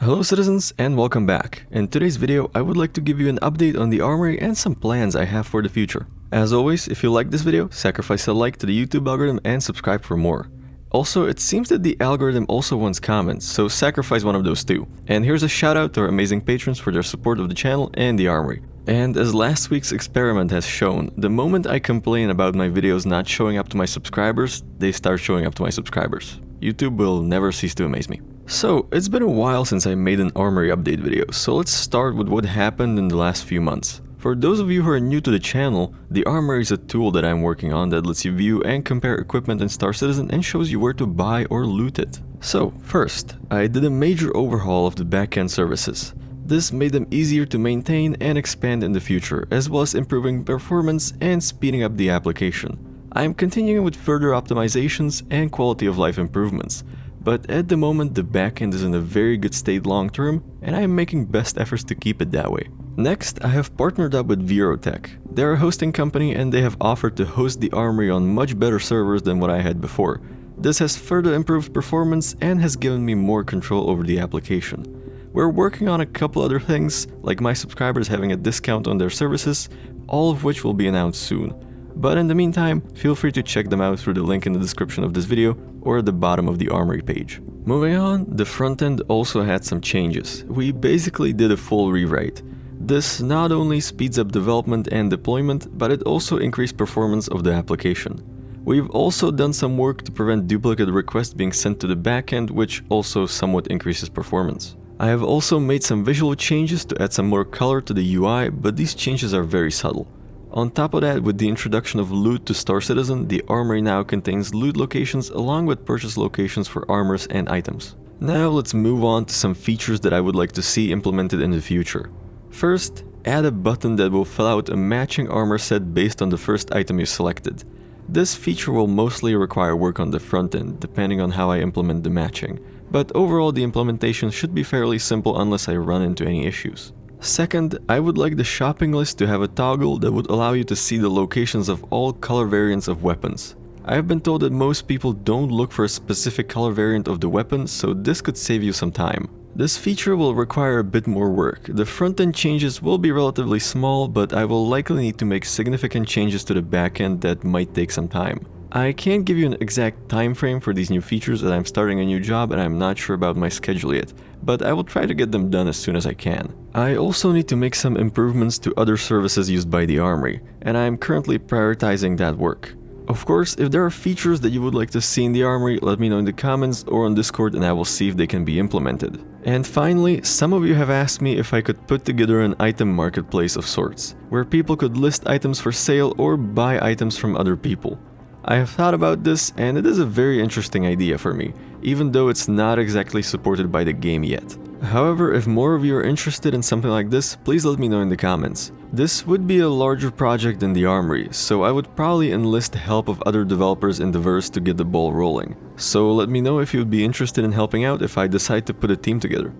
Hello citizens and welcome back. In today's video I would like to give you an update on the Armory and some plans I have for the future. As always, if you like this video, sacrifice a like to the YouTube algorithm and subscribe for more. Also, it seems that the algorithm also wants comments, so sacrifice one of those too. And here's a shout out to our amazing patrons for their support of the channel and the Armory. And as last week's experiment has shown, the moment I complain about my videos not showing up to my subscribers, they start showing up to my subscribers. YouTube will never cease to amaze me. So, it's been a while since I made an Armory update video, so let's start with what happened in the last few months. For those of you who are new to the channel, the Armory is a tool that I'm working on that lets you view and compare equipment in Star Citizen and shows you where to buy or loot it. So, first, I did a major overhaul of the backend services. This made them easier to maintain and expand in the future, as well as improving performance and speeding up the application. I am continuing with further optimizations and quality of life improvements, but at the moment the backend is in a very good state long term, and I am making best efforts to keep it that way. Next, I have partnered up with Virotech. They're a hosting company and they have offered to host the Armory on much better servers than what I had before. This has further improved performance and has given me more control over the application. We're working on a couple other things, like my subscribers having a discount on their services, all of which will be announced soon. But in the meantime, feel free to check them out through the link in the description of this video or at the bottom of the Armory page. Moving on, the front end also had some changes. We basically did a full rewrite. This not only speeds up development and deployment, but it also increased performance of the application. We've also done some work to prevent duplicate requests being sent to the backend, which also somewhat increases performance. I have also made some visual changes to add some more color to the UI, but these changes are very subtle. On top of that, with the introduction of loot to Star Citizen, the Armory now contains loot locations along with purchase locations for armors and items. Now let's move on to some features that I would like to see implemented in the future. First, add a button that will fill out a matching armor set based on the first item you selected. This feature will mostly require work on the front end, depending on how I implement the matching, but overall the implementation should be fairly simple unless I run into any issues. Second, I would like the shopping list to have a toggle that would allow you to see the locations of all color variants of weapons. I have been told that most people don't look for a specific color variant of the weapon, so this could save you some time. This feature will require a bit more work. The front-end changes will be relatively small, but I will likely need to make significant changes to the backend that might take some time. I can't give you an exact time frame for these new features as I'm starting a new job and I'm not sure about my schedule yet, but I will try to get them done as soon as I can. I also need to make some improvements to other services used by the Armory, and I am currently prioritizing that work. Of course, if there are features that you would like to see in the Armory, let me know in the comments or on Discord and I will see if they can be implemented. And finally, some of you have asked me if I could put together an item marketplace of sorts, where people could list items for sale or buy items from other people. I have thought about this and it is a very interesting idea for me, even though it's not exactly supported by the game yet. However, if more of you are interested in something like this, please let me know in the comments. This would be a larger project than the Armory, so I would probably enlist the help of other developers in the verse to get the ball rolling. So let me know if you would be interested in helping out if I decide to put a team together.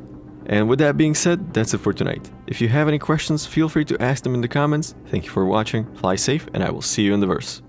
And with that being said, that's it for tonight. If you have any questions, feel free to ask them in the comments. Thank you for watching, fly safe, and I will see you in the verse.